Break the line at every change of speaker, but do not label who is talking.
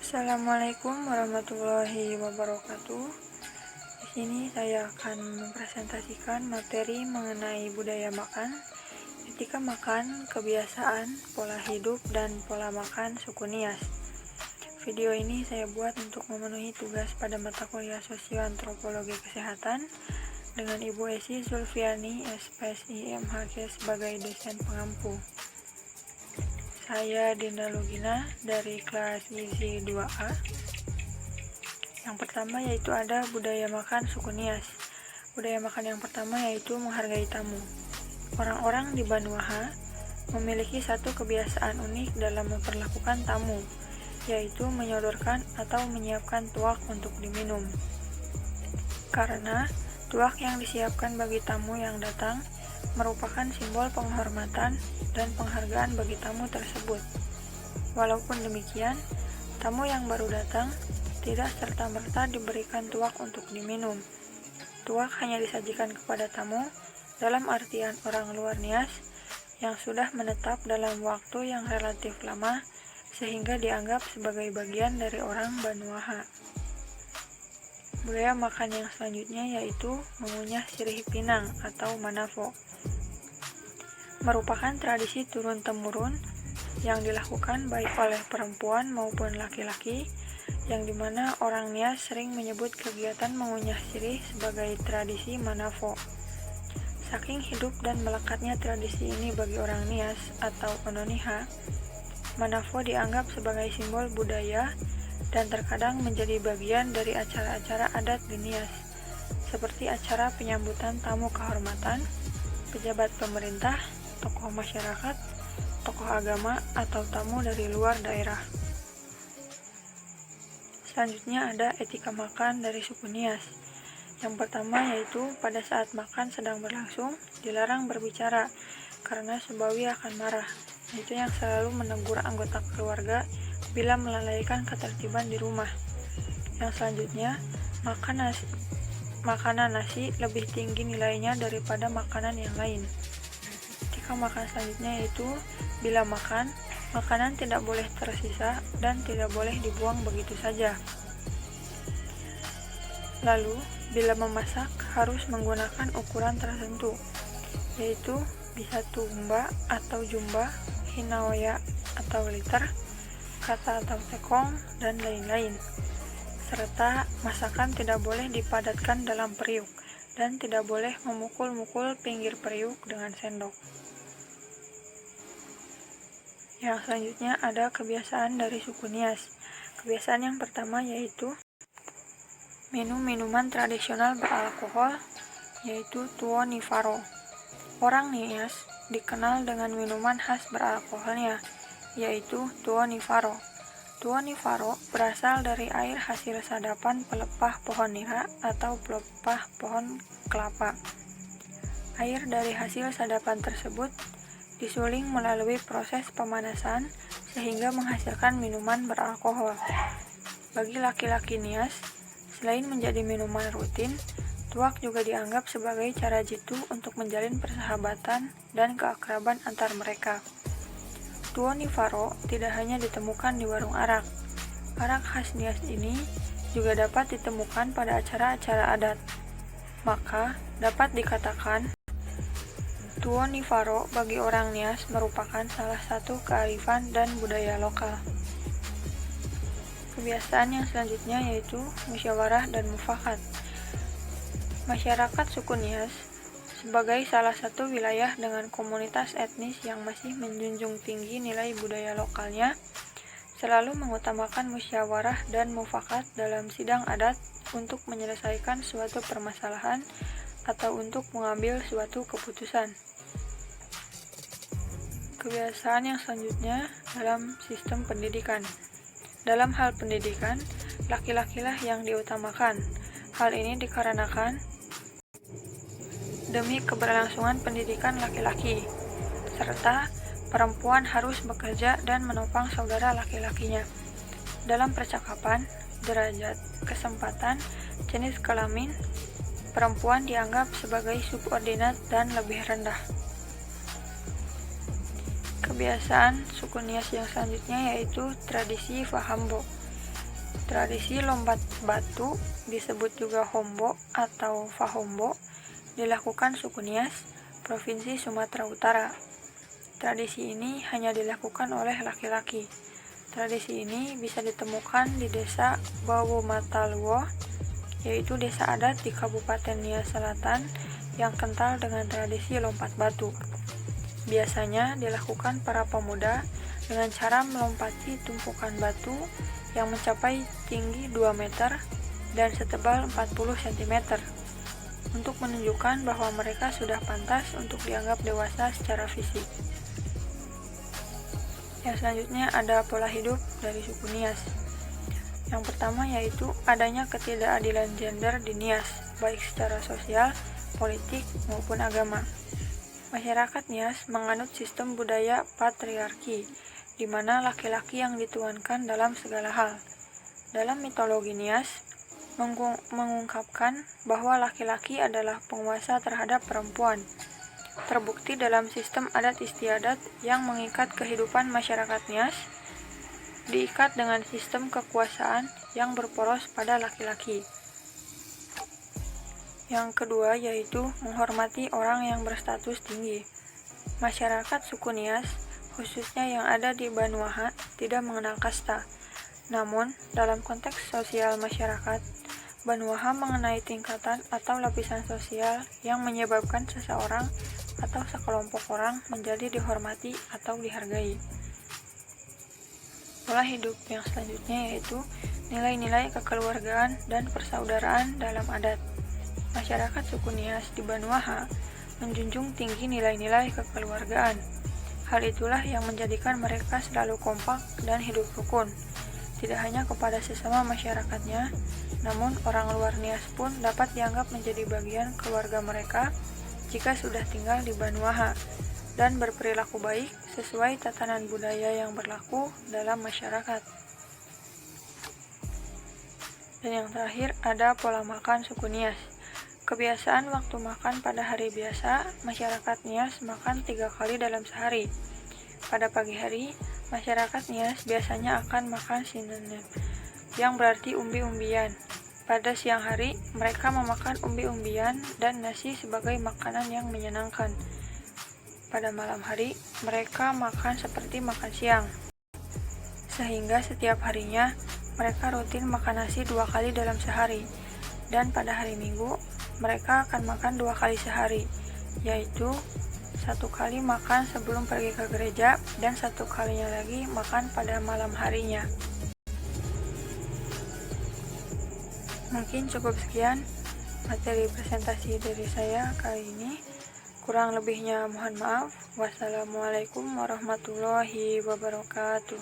Assalamualaikum warahmatullahi wabarakatuh. Di sini saya akan mempresentasikan materi mengenai budaya makan, etika makan, kebiasaan, pola hidup, dan pola makan suku Nias. Video ini saya buat untuk memenuhi tugas pada mata kuliah Sosioantropologi Kesehatan dengan Ibu Esi Zulfiani, SPSI MHK sebagai dosen pengampu. Saya Dinda Lugina dari kelas Gizi 2A. Yang pertama yaitu ada budaya makan suku Nias. Budaya makan yang pertama yaitu menghargai tamu. Orang-orang di Banuaha memiliki satu kebiasaan unik dalam memperlakukan tamu, yaitu menyodorkan atau menyiapkan tuak untuk diminum. Karena tuak yang disiapkan bagi tamu yang datang merupakan simbol penghormatan dan penghargaan bagi tamu tersebut. Walaupun demikian, tamu yang baru datang tidak serta-merta diberikan tuak untuk diminum. Tuak hanya disajikan kepada tamu dalam artian orang luar Nias yang sudah menetap dalam waktu yang relatif lama sehingga dianggap sebagai bagian dari orang Banuaha. Budaya makan yang selanjutnya yaitu mengunyah sirih pinang atau manafo. Merupakan tradisi turun-temurun yang dilakukan baik oleh perempuan maupun laki-laki, yang dimana orang Nias sering menyebut kegiatan mengunyah sirih sebagai tradisi manafo. Saking hidup dan melekatnya tradisi ini bagi orang Nias atau Ononiha, manafo dianggap sebagai simbol budaya dan terkadang menjadi bagian dari acara-acara adat di Nias, seperti acara penyambutan tamu kehormatan, pejabat pemerintah, tokoh masyarakat, tokoh agama, atau tamu dari luar daerah. Selanjutnya ada etika makan dari suku Nias. Yang pertama yaitu pada saat makan sedang berlangsung, dilarang berbicara karena Sebawi akan marah, yaitu yang selalu menegur anggota keluarga bila melalaikan ketertiban di rumah. Yang selanjutnya, makanan nasi lebih tinggi nilainya daripada makanan yang lain. Etika makan selanjutnya yaitu bila makan, makanan tidak boleh tersisa dan tidak boleh dibuang begitu saja. Lalu, bila memasak harus menggunakan ukuran tertentu, yaitu bisa tumba atau jumba, hinawaya atau liter, kata atau tekong, dan lain-lain. Serta masakan tidak boleh dipadatkan dalam periuk dan tidak boleh memukul-mukul pinggir periuk dengan sendok. Yang selanjutnya ada kebiasaan dari suku Nias. Kebiasaan yang pertama yaitu minum minuman tradisional beralkohol, yaitu tuo nifaro. Orang Nias dikenal dengan minuman khas beralkoholnya, yaitu tuo nifaro. Tuo nifaro berasal dari air hasil sadapan pelepah pohon nira atau pelepah pohon kelapa. Air dari hasil sadapan tersebut disuling melalui proses pemanasan sehingga menghasilkan minuman beralkohol. Bagi laki-laki Nias, selain menjadi minuman rutin, tuak juga dianggap sebagai cara jitu untuk menjalin persahabatan dan keakraban antar mereka. Tuo nifaro tidak hanya ditemukan di warung arak. Arak khas Nias ini juga dapat ditemukan pada acara-acara adat. Maka, dapat dikatakan tuo nifaro bagi orang Nias merupakan salah satu kearifan dan budaya lokal. Kebiasaan yang selanjutnya yaitu musyawarah dan mufakat. Masyarakat suku Nias sebagai salah satu wilayah dengan komunitas etnis yang masih menjunjung tinggi nilai budaya lokalnya, selalu mengutamakan musyawarah dan mufakat dalam sidang adat untuk menyelesaikan suatu permasalahan atau untuk mengambil suatu keputusan. Kebiasaan yang selanjutnya dalam sistem pendidikan. Dalam hal pendidikan, laki-lakilah yang diutamakan. Hal ini dikarenakan demi keberlangsungan pendidikan laki-laki, serta perempuan harus bekerja dan menopang saudara laki-lakinya. Dalam percakapan, derajat, kesempatan, jenis kelamin, perempuan dianggap sebagai subordinat dan lebih rendah. Kebiasaan suku Nias yang selanjutnya yaitu tradisi Fahambo. Tradisi lompat batu, disebut juga hombo atau fahombo, dilakukan suku Nias, Provinsi Sumatera Utara. Tradisi ini hanya dilakukan oleh laki-laki. Tradisi ini bisa ditemukan di desa Bawomataluo, yaitu desa adat di Kabupaten Nias Selatan yang kental dengan tradisi lompat batu. Biasanya dilakukan para pemuda dengan cara melompati tumpukan batu yang mencapai tinggi 2 meter dan setebal 40 cm untuk menunjukkan bahwa mereka sudah pantas untuk dianggap dewasa secara fisik. Yang selanjutnya ada pola hidup dari suku Nias. Yang pertama yaitu adanya ketidakadilan gender di Nias, baik secara sosial, politik, maupun agama. Masyarakat Nias menganut sistem budaya patriarki, di mana laki-laki yang dituankan dalam segala hal. Dalam mitologi Nias, mengungkapkan bahwa laki-laki adalah penguasa terhadap perempuan. Terbukti dalam sistem adat istiadat yang mengikat kehidupan masyarakat Nias, diikat dengan sistem kekuasaan yang berporos pada laki-laki. Yang kedua yaitu menghormati orang yang berstatus tinggi. Masyarakat suku Nias, khususnya yang ada di Banuaha, tidak mengenal kasta. Namun, dalam konteks sosial masyarakat, Banuaha mengenai tingkatan atau lapisan sosial yang menyebabkan seseorang atau sekelompok orang menjadi dihormati atau dihargai. Pola hidup yang selanjutnya yaitu nilai-nilai kekeluargaan dan persaudaraan dalam adat. Masyarakat suku Nias di Banuaha menjunjung tinggi nilai-nilai kekeluargaan. Hal itulah yang menjadikan mereka selalu kompak dan hidup rukun. Tidak hanya kepada sesama masyarakatnya, namun orang luar Nias pun dapat dianggap menjadi bagian keluarga mereka jika sudah tinggal di Banuaha dan berperilaku baik sesuai tatanan budaya yang berlaku dalam masyarakat. Dan yang terakhir ada pola makan suku Nias. Kebiasaan waktu makan pada hari biasa, masyarakat Nias makan 3 kali dalam sehari. Pada pagi hari, masyarakat Nias biasanya akan makan sinenep, yang berarti umbi-umbian. Pada siang hari, mereka memakan umbi-umbian dan nasi sebagai makanan yang menyenangkan. Pada malam hari, mereka makan seperti makan siang. Sehingga setiap harinya, mereka rutin makan nasi 2 kali dalam sehari. Dan pada hari Minggu, mereka akan makan 2 kali sehari, yaitu 1 kali makan sebelum pergi ke gereja dan 1 kalinya lagi makan pada malam harinya. Mungkin cukup sekian materi presentasi dari saya kali ini. Kurang lebihnya mohon maaf. Wassalamualaikum warahmatullahi wabarakatuh.